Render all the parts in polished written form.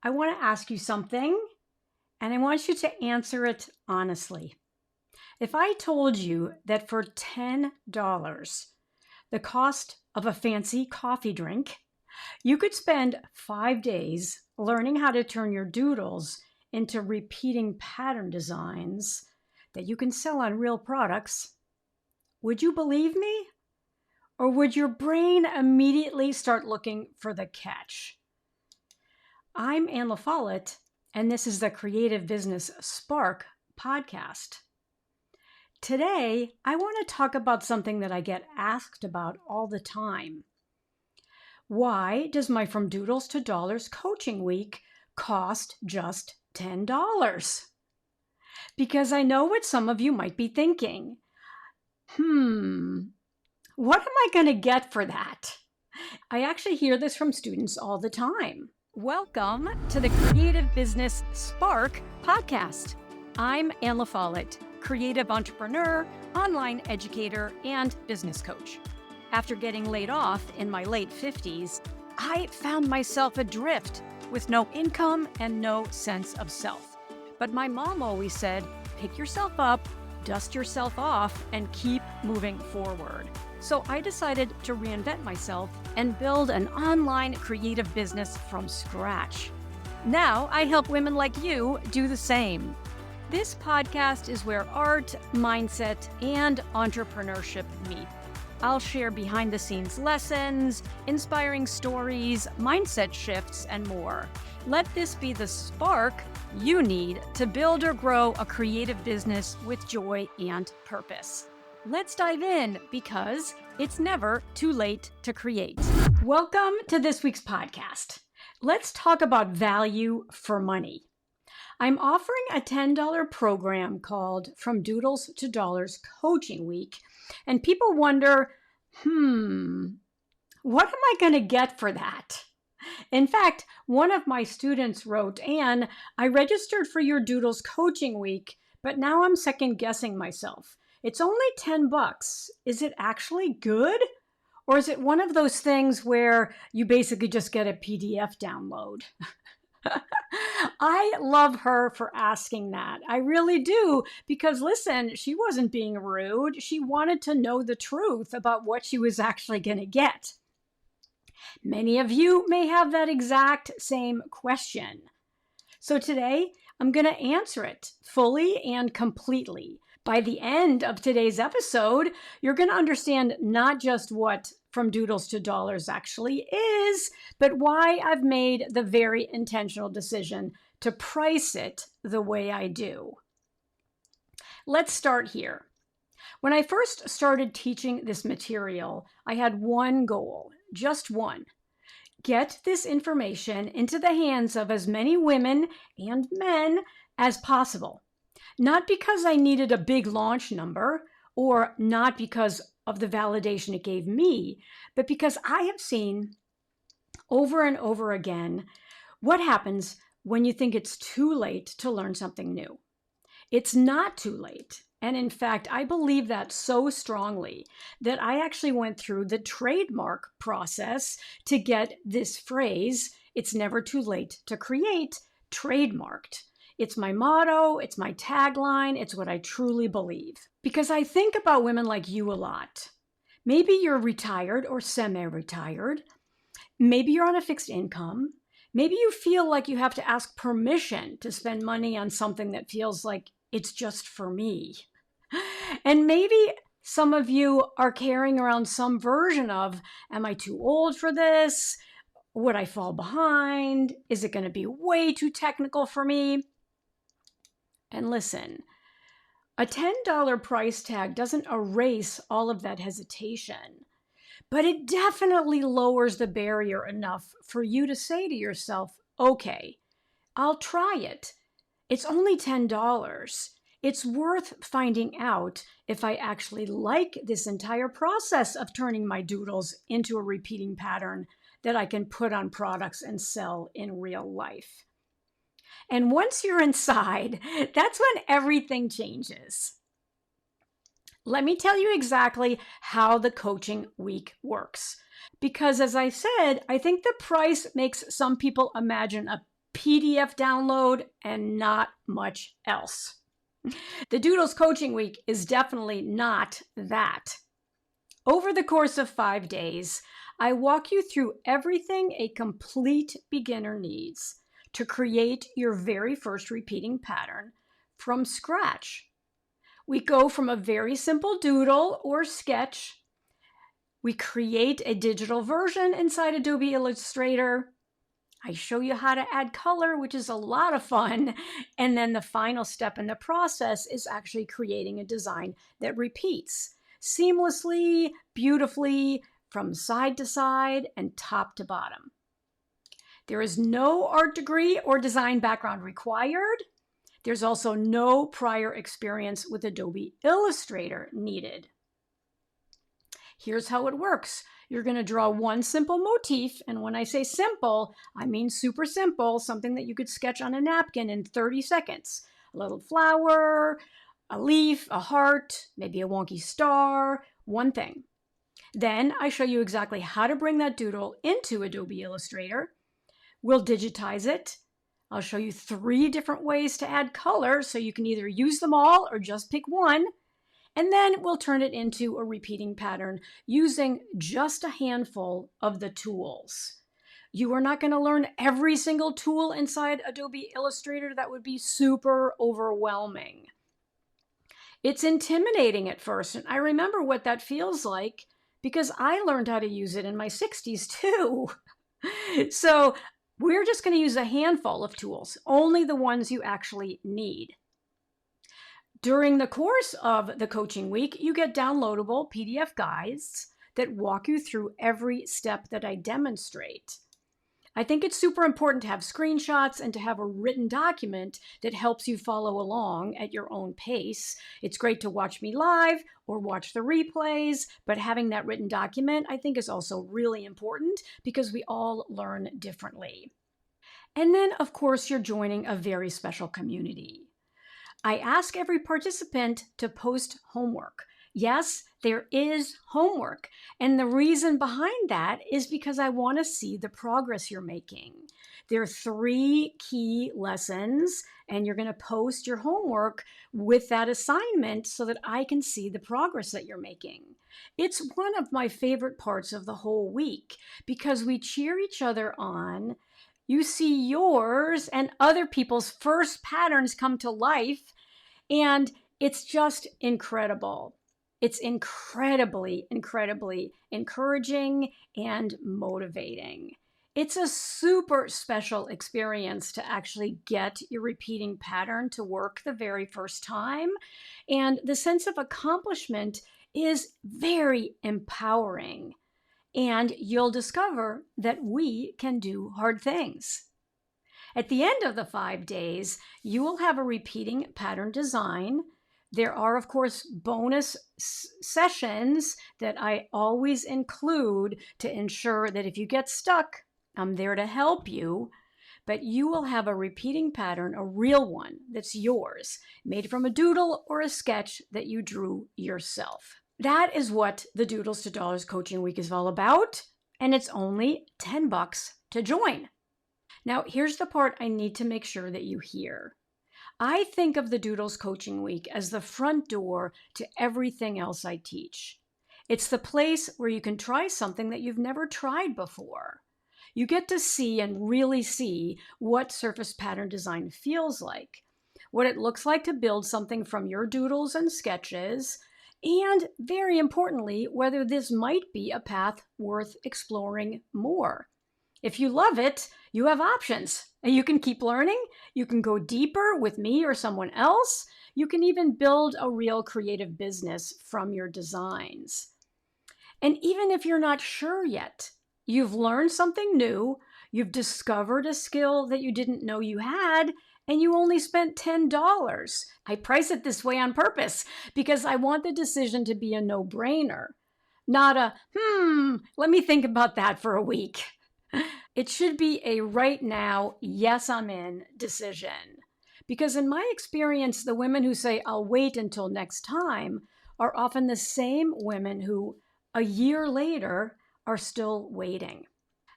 I want to ask you something, and I want you to answer it honestly. If I told you that for $10, the cost of a fancy coffee drink, you could spend 5 days learning how to turn your doodles into repeating pattern designs that you can sell on real products, would you believe me? Or would your brain immediately start looking for the catch? I'm Anne LaFollette, and this is the Creative Business Spark podcast. Today, I want to talk about something that I get asked about all the time. Why does my From Doodles to Dollars coaching week cost just $10? Because I know what some of you might be thinking. What am I going to get for that? I actually hear this from students all the time. Welcome to the Creative Business Spark podcast. I'm Anne LaFollette, creative entrepreneur, online educator, and business coach. After getting laid off in my late 50s, I found myself adrift with no income and no sense of self. But my mom always said, pick yourself up, dust yourself off, and keep moving forward. So I decided to reinvent myself and build an online creative business from scratch. Now I help women like you do the same. This podcast is where art, mindset, and entrepreneurship meet. I'll share behind-the-scenes lessons, inspiring stories, mindset shifts, and more. Let this be the spark you need to build or grow a creative business with joy and purpose. Let's dive in because it's never too late to create. Welcome to this week's podcast. Let's talk about value for money. I'm offering a $10 program called From Doodles to Dollars Coaching Week, and people wonder, what am I going to get for that? In fact, one of my students wrote, Anne, I registered for your Doodles Coaching Week, but now I'm second guessing myself. It's only $10. Is it actually good? Or is it one of those things where you basically just get a PDF download? I love her for asking that. I really do, because listen, she wasn't being rude. She wanted to know the truth about what she was actually going to get. Many of you may have that exact same question. So today, I'm going to answer it fully and completely. By the end of today's episode, you're going to understand not just what From Doodles to Dollars actually is, but why I've made the very intentional decision to price it the way I do. Let's start here. When I first started teaching this material, I had one goal, just one. Get this information into the hands of as many women and men as possible. Not because I needed a big launch number, or not because of the validation it gave me, but because I have seen over and over again what happens when you think it's too late to learn something new. It's not too late. And in fact, I believe that so strongly that I actually went through the trademark process to get this phrase, it's never too late to create, trademarked. It's my motto, it's my tagline, it's what I truly believe. Because I think about women like you a lot. Maybe you're retired or semi-retired. Maybe you're on a fixed income. Maybe you feel like you have to ask permission to spend money on something that feels like it's just for me. And maybe some of you are carrying around some version of, am I too old for this? Would I fall behind? Is it going to be way too technical for me? And listen, a $10 price tag doesn't erase all of that hesitation, but it definitely lowers the barrier enough for you to say to yourself, okay, I'll try it. It's only $10. It's worth finding out if I actually like this entire process of turning my doodles into a repeating pattern that I can put on products and sell in real life. And once you're inside, that's when everything changes. Let me tell you exactly how the coaching week works. Because as I said, I think the price makes some people imagine a PDF download, and not much else. The Doodles Coaching Week is definitely not that. Over the course of 5 days, I walk you through everything a complete beginner needs to create your very first repeating pattern from scratch. We go from a very simple doodle or sketch. We create a digital version inside Adobe Illustrator. I show you how to add color, which is a lot of fun. And then the final step in the process is actually creating a design that repeats seamlessly, beautifully, from side to side and top to bottom. There is no art degree or design background required. There's also no prior experience with Adobe Illustrator needed. Here's how it works. You're going to draw one simple motif, and when I say simple, I mean super simple, something that you could sketch on a napkin in 30 seconds. A little flower, a leaf, a heart, maybe a wonky star, one thing. Then I show you exactly how to bring that doodle into Adobe Illustrator. We'll digitize it. I'll show you 3 different ways to add color, so you can either use them all or just pick one. And then we'll turn it into a repeating pattern using just a handful of the tools. You are not going to learn every single tool inside Adobe Illustrator. That would be super overwhelming. It's intimidating at first, and I remember what that feels like because I learned how to use it in my 60s too. So we're just going to use a handful of tools, only the ones you actually need. During the course of the coaching week, you get downloadable PDF guides that walk you through every step that I demonstrate. I think it's super important to have screenshots and to have a written document that helps you follow along at your own pace. It's great to watch me live or watch the replays, but having that written document I think is also really important because we all learn differently. And then, of course, you're joining a very special community. I ask every participant to post homework. Yes, there is homework. And the reason behind that is because I want to see the progress you're making. There are 3 key lessons, and you're going to post your homework with that assignment so that I can see the progress that you're making. It's one of my favorite parts of the whole week because we cheer each other on. You see yours and other people's first patterns come to life, and it's just incredible. It's incredibly, incredibly encouraging and motivating. It's a super special experience to actually get your repeating pattern to work the very first time. And the sense of accomplishment is very empowering. And you'll discover that we can do hard things. At the end of the 5 days, you will have a repeating pattern design. There are, of course, bonus sessions that I always include to ensure that if you get stuck, I'm there to help you. But you will have a repeating pattern, a real one that's yours, made from a doodle or a sketch that you drew yourself. That is what the Doodles to Dollars Coaching Week is all about, and it's only $10 to join. Now, here's the part I need to make sure that you hear. I think of the Doodles Coaching Week as the front door to everything else I teach. It's the place where you can try something that you've never tried before. You get to see and really see what surface pattern design feels like, what it looks like to build something from your doodles and sketches, and very importantly, whether this might be a path worth exploring more. If you love it, you have options. You can keep learning. You can go deeper with me or someone else. You can even build a real creative business from your designs. And even if you're not sure yet, you've learned something new, you've discovered a skill that you didn't know you had, and you only spent $10. I price it this way on purpose because I want the decision to be a no-brainer, not a, let me think about that for a week. It should be a right now, yes, I'm in decision. Because in my experience, the women who say, I'll wait until next time, are often the same women who, a year later, are still waiting.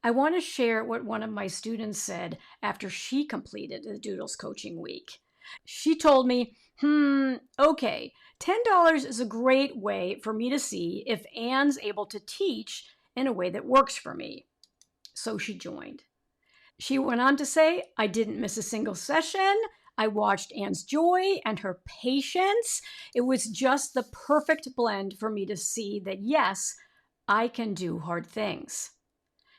I want to share what one of my students said after she completed the Doodles coaching week. She told me, okay, $10 is a great way for me to see if Anne's able to teach in a way that works for me. So she joined. She went on to say, I didn't miss a single session. I watched Anne's joy and her patience. It was just the perfect blend for me to see that, yes, I can do hard things.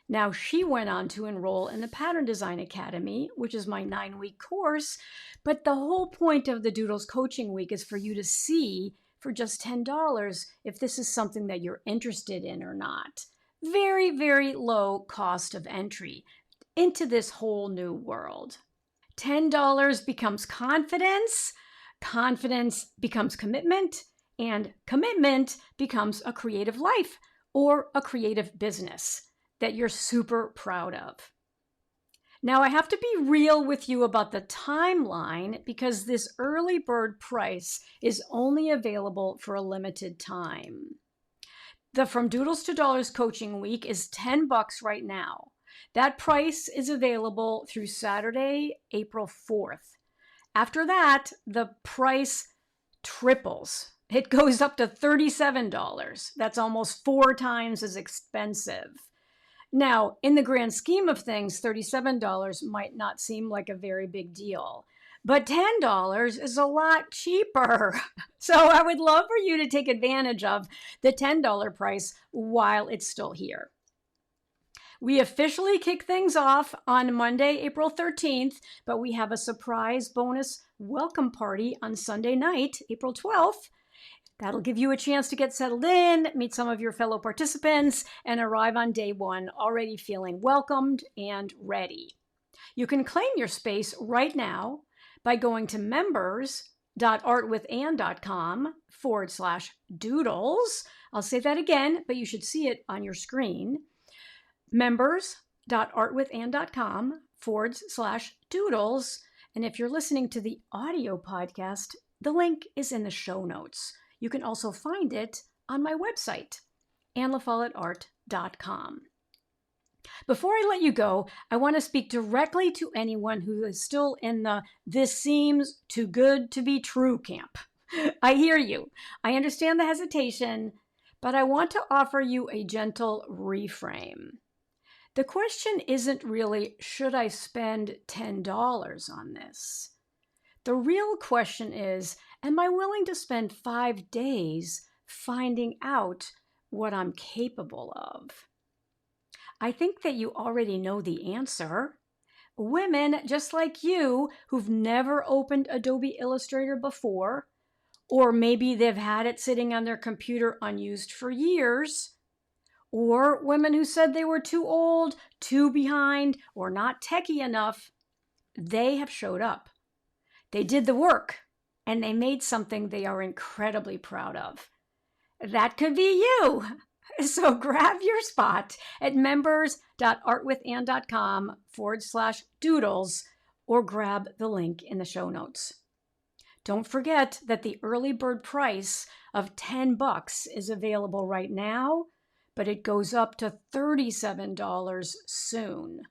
Now, she went on to enroll in the Pattern Design Academy, which is my 9-week course. But the whole point of the Doodles Coaching Week is for you to see for just $10 if this is something that you're interested in or not. Very, very low cost of entry into this whole new world. $10 becomes confidence, confidence becomes commitment, and commitment becomes a creative life or a creative business that you're super proud of. Now, I have to be real with you about the timeline because this early bird price is only available for a limited time. The From Doodles to Dollars coaching week is $10 right now. That price is available through Saturday, April 4th. After that, the price triples. It goes up to $37. That's almost 4 times as expensive. Now, in the grand scheme of things, $37 might not seem like a very big deal, but $10 is a lot cheaper. So I would love for you to take advantage of the $10 price while it's still here. We officially kick things off on Monday, April 13th, but we have a surprise bonus welcome party on Sunday night, April 12th. That'll give you a chance to get settled in, meet some of your fellow participants, and arrive on day one already feeling welcomed and ready. You can claim your space right now by going to members.artwithanne.com/doodles. I'll say that again, but you should see it on your screen. members.artwithanne.com/doodles. And if you're listening to the audio podcast, the link is in the show notes. You can also find it on my website, annelafollettart.com. Before I let you go, I want to speak directly to anyone who is still in the "this seems too good to be true" camp. I hear you. I understand the hesitation, but I want to offer you a gentle reframe. The question isn't really, should I spend $10 on this? The real question is, am I willing to spend 5 days finding out what I'm capable of? I think that you already know the answer. Women just like you who've never opened Adobe Illustrator before, or maybe they've had it sitting on their computer unused for years, or women who said they were too old, too behind, or not techie enough, they have showed up. They did the work, and they made something they are incredibly proud of. That could be you. So grab your spot at members.artwithanne.com/doodles or grab the link in the show notes. Don't forget that the early bird price of $10 is available right now, but it goes up to $37 soon.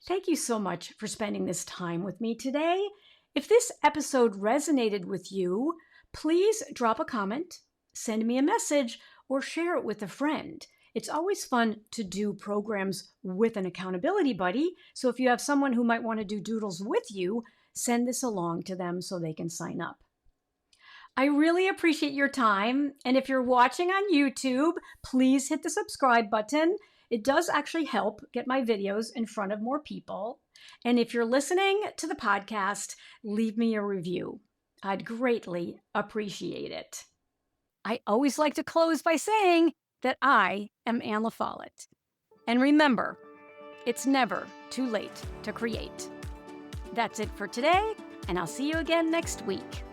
Thank you so much for spending this time with me today. If this episode resonated with you, please drop a comment, send me a message, or share it with a friend. It's always fun to do programs with an accountability buddy, so if you have someone who might want to do doodles with you, send this along to them so they can sign up. I really appreciate your time, and if you're watching on YouTube, please hit the subscribe button. It does actually help get my videos in front of more people. And if you're listening to the podcast, leave me a review. I'd greatly appreciate it. I always like to close by saying that I am Anne LaFollette. And remember, it's never too late to create. That's it for today, and I'll see you again next week.